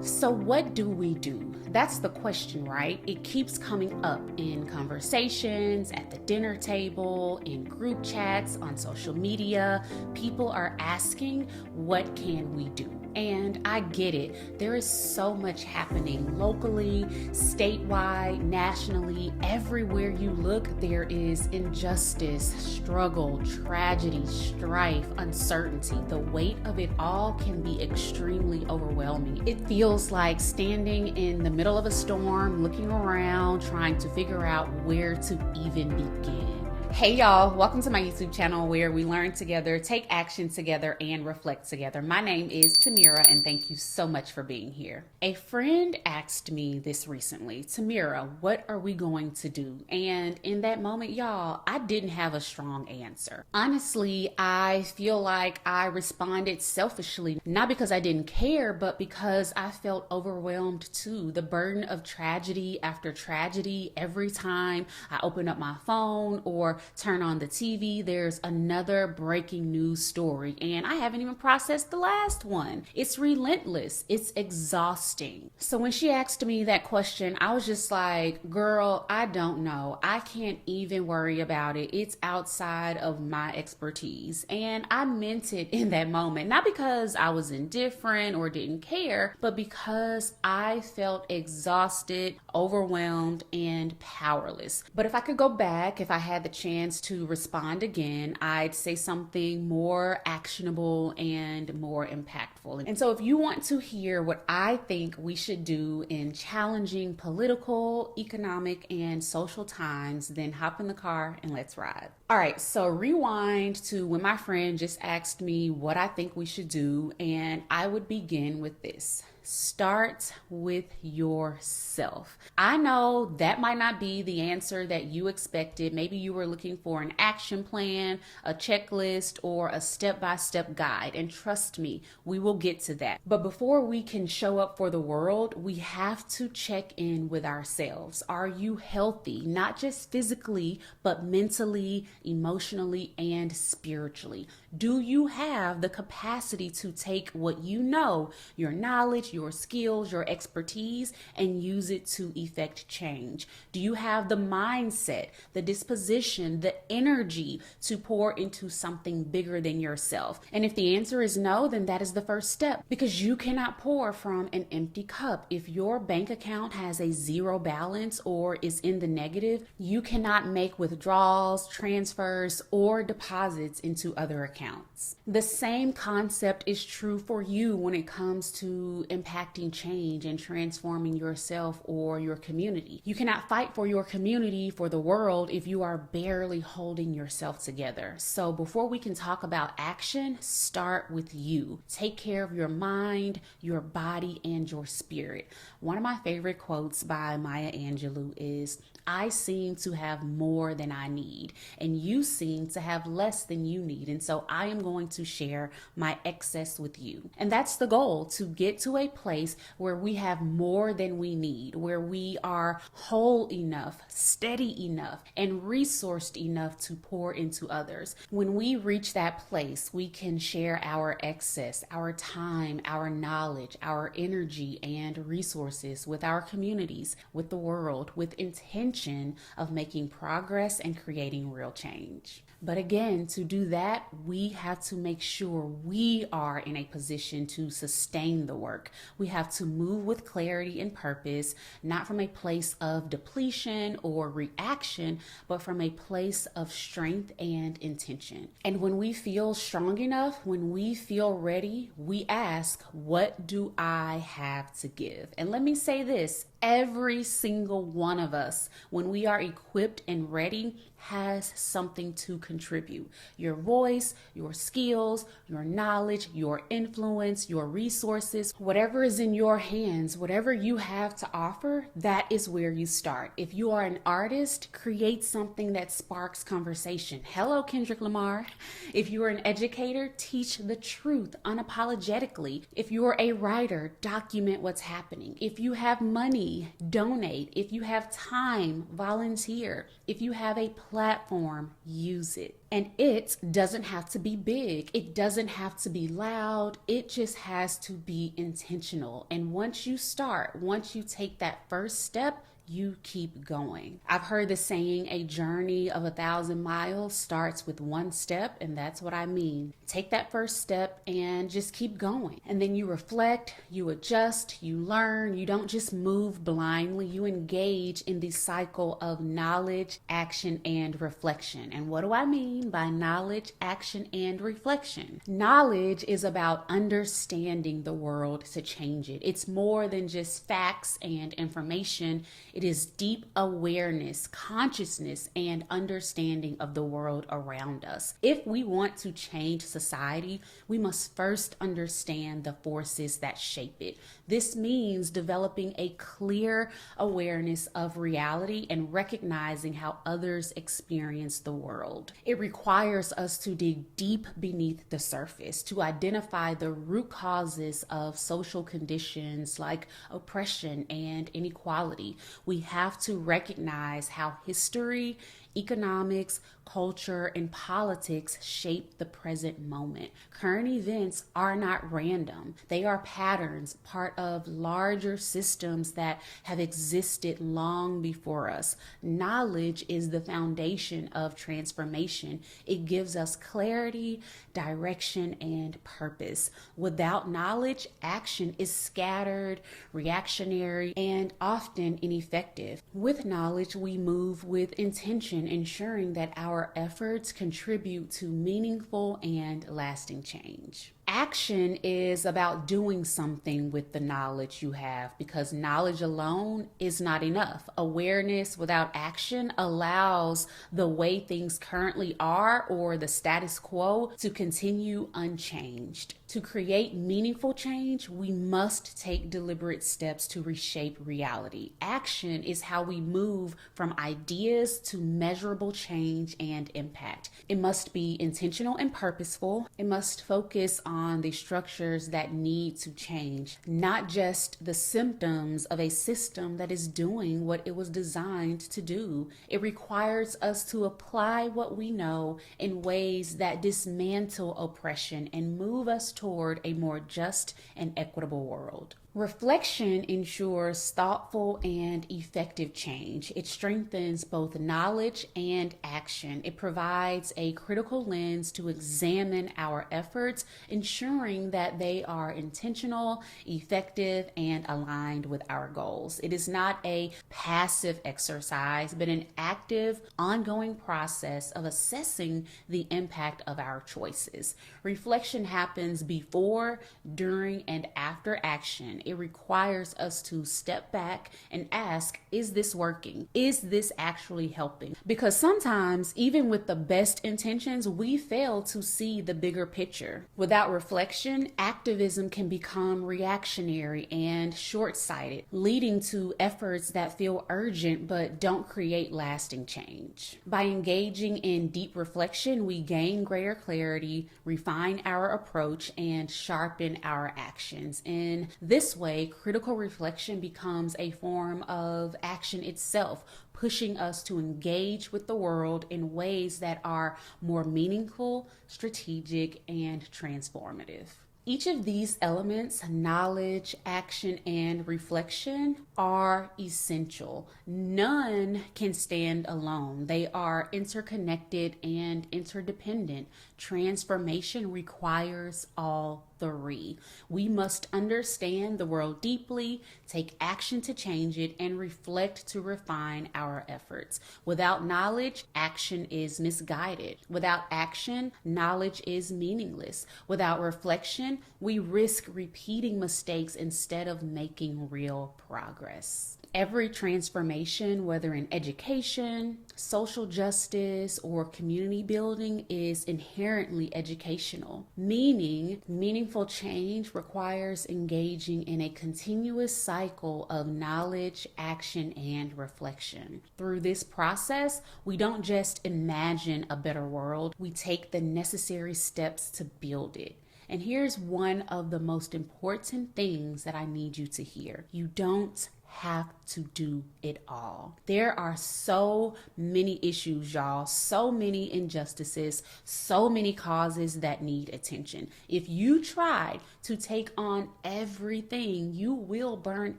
So, what do we do? That's the question, right? It keeps coming up in conversations, at the dinner table, in group chats, on social media. People are asking, what can we do? And I get it. There is so much happening locally, statewide, nationally. Everywhere you look, there is injustice, struggle, tragedy, strife, uncertainty. The weight of it all can be extremely overwhelming. It feels like standing in the middle of a storm, looking around, trying to figure out where to even begin. Hey y'all, welcome to my YouTube channel where we learn together, take action together, and reflect together. My name is Tamira, and thank you so much for being here. A friend asked me this recently, Tamira, what are we going to do? And in that moment, y'all, I didn't have a strong answer. Honestly, I feel like I responded selfishly, not because I didn't care, but because I felt overwhelmed too. The burden of tragedy after tragedy, every time I open up my phone or turn on the TV, there's another breaking news story, and I haven't even processed the last one. It's relentless, it's exhausting. So when she asked me that question, I was just like, girl, I don't know. I can't even worry about it. It's outside of my expertise. And I meant it in that moment, not because I was indifferent or didn't care, but because I felt exhausted, overwhelmed, and powerless. But if I could go back, if I had the chance to respond again, I'd say something more actionable and more impactful. And so if you want to hear what I think we should do in challenging political, economic, and social times, then hop in the car and let's ride. All right, so rewind to when my friend just asked me what I think we should do, and I would begin with this. Start with yourself. I know that might not be the answer that you expected. Maybe you were looking for an action plan, a checklist, or a step-by-step guide. And trust me, we will get to that. But before we can show up for the world, we have to check in with ourselves. Are you healthy? Not just physically, but mentally, emotionally, and spiritually. Do you have the capacity to take what you know, your knowledge, your skills, your expertise, and use it to effect change? Do you have the mindset, the disposition, the energy to pour into something bigger than yourself? And if the answer is no, then that is the first step, because you cannot pour from an empty cup. If your bank account has a zero balance or is in the negative, you cannot make withdrawals, transfers, or deposits into other accounts. The same concept is true for you when it comes to impacting change and transforming yourself or your community. You cannot fight for your community, for the world, if you are barely holding yourself together. So before we can talk about action, start with you. Take care of your mind, your body, and your spirit. One of my favorite quotes by Maya Angelou is, I seem to have more than I need, and you seem to have less than you need. And so I am going to share my excess with you. And that's the goal, to get to a place where we have more than we need, where we are whole enough, steady enough, and resourced enough to pour into others. When we reach that place, we can share our excess, our time, our knowledge, our energy, and resources with our communities, with the world, with intention of making progress and creating real change. But again, to do that, we have to make sure we are in a position to sustain the work. We have to move with clarity and purpose, not from a place of depletion or reaction, but from a place of strength and intention. And when we feel strong enough, when we feel ready, we ask, what do I have to give? And let me say this, every single one of us, when we are equipped and ready, has something to contribute. Your voice, your skills, your knowledge, your influence, your resources, whatever is in your hands, whatever you have to offer, that is where you start. If you are an artist, create something that sparks conversation. Hello, Kendrick Lamar. If you are an educator, teach the truth unapologetically. If you are a writer, document what's happening. If you have money, donate. If you have time, volunteer. If you have a platform, use it. And it doesn't have to be big. It doesn't have to be loud. It just has to be intentional. And once you start, once you take that first step, you keep going. I've heard the saying, a journey of 1,000 miles starts with one step, and that's what I mean. Take that first step and just keep going. And then you reflect, you adjust, you learn. You don't just move blindly, you engage in the cycle of knowledge, action, and reflection. And what do I mean by knowledge, action, and reflection? Knowledge is about understanding the world to change it. It's more than just facts and information. It is deep awareness, consciousness, and understanding of the world around us. If we want to change society, we must first understand the forces that shape it. This means developing a clear awareness of reality and recognizing how others experience the world. It requires us to dig deep beneath the surface, to identify the root causes of social conditions like oppression and inequality. We have to recognize how history, economics, culture, and politics shape the present moment. Current events are not random. They are patterns, part of larger systems that have existed long before us. Knowledge is the foundation of transformation. It gives us clarity, direction, and purpose. Without knowledge, action is scattered, reactionary, and often ineffective. With knowledge, we move with intention, ensuring that our efforts contribute to meaningful and lasting change. Action is about doing something with the knowledge you have, because knowledge alone is not enough. Awareness without action allows the way things currently are, or the status quo, to continue unchanged. To create meaningful change, we must take deliberate steps to reshape reality. Action is how we move from ideas to measurable change and impact. It must be intentional and purposeful. It must focus on the structures that need to change, not just the symptoms of a system that is doing what it was designed to do. It requires us to apply what we know in ways that dismantle oppression and move us toward a more just and equitable world. Reflection ensures thoughtful and effective change. It strengthens both knowledge and action. It provides a critical lens to examine our efforts, ensuring that they are intentional, effective, and aligned with our goals. It is not a passive exercise, but an active, ongoing process of assessing the impact of our choices. Reflection happens before, during, and after action. It requires us to step back and ask, is this working? Is this actually helping? Because sometimes, even with the best intentions, we fail to see the bigger picture. Without reflection, activism can become reactionary and short-sighted, leading to efforts that feel urgent but don't create lasting change. By engaging in deep reflection, we gain greater clarity, refine our approach, and sharpen our actions. In this way, critical reflection becomes a form of action itself, pushing us to engage with the world in ways that are more meaningful, strategic, and transformative. Each of these elements, knowledge, action, and reflection, are essential. None can stand alone. They are interconnected and interdependent. Transformation requires all three. We must understand the world deeply, take action to change it, and reflect to refine our efforts. Without knowledge, action is misguided. Without action, knowledge is meaningless. Without reflection, we risk repeating mistakes instead of making real progress. Every transformation, whether in education, social justice, or community building, is inherently educational, meaning meaningful change requires engaging in a continuous cycle of knowledge, action, and reflection. Through this process, we don't just imagine a better world, we take the necessary steps to build it. And here's one of the most important things that I need you to hear. You don't have to do it all. There are so many issues, y'all, so many injustices, so many causes that need attention. If you try to take on everything, you will burn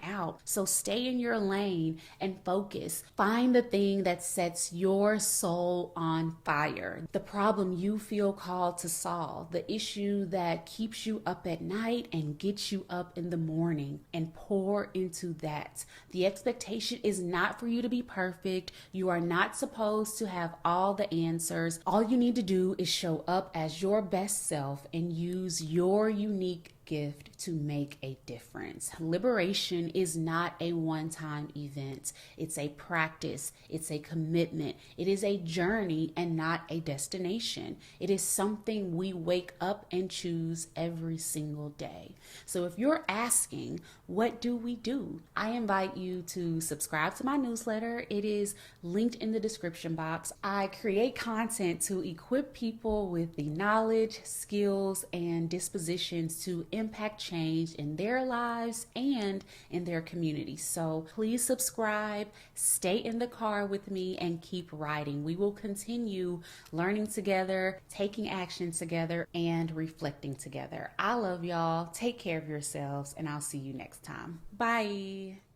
out. So stay in your lane and focus. Find the thing that sets your soul on fire, the problem you feel called to solve, the issue that keeps you up at night and gets you up in the morning, and pour into that. The expectation is not for you to be perfect. You are not supposed to have all the answers. All you need to do is show up as your best self and use your unique gift to make a difference. Liberation is not a one-time event. It's a practice. It's a commitment. It is a journey and not a destination. It is something we wake up and choose every single day. So if you're asking, what do we do? I invite you to subscribe to my newsletter. It is linked in the description box. I create content to equip people with the knowledge, skills, and dispositions to impact change in their lives and in their community. So please subscribe, stay in the car with me, and keep riding. We will continue learning together, taking action together, and reflecting together. I love y'all. Take care of yourselves, and I'll see you next time. Bye.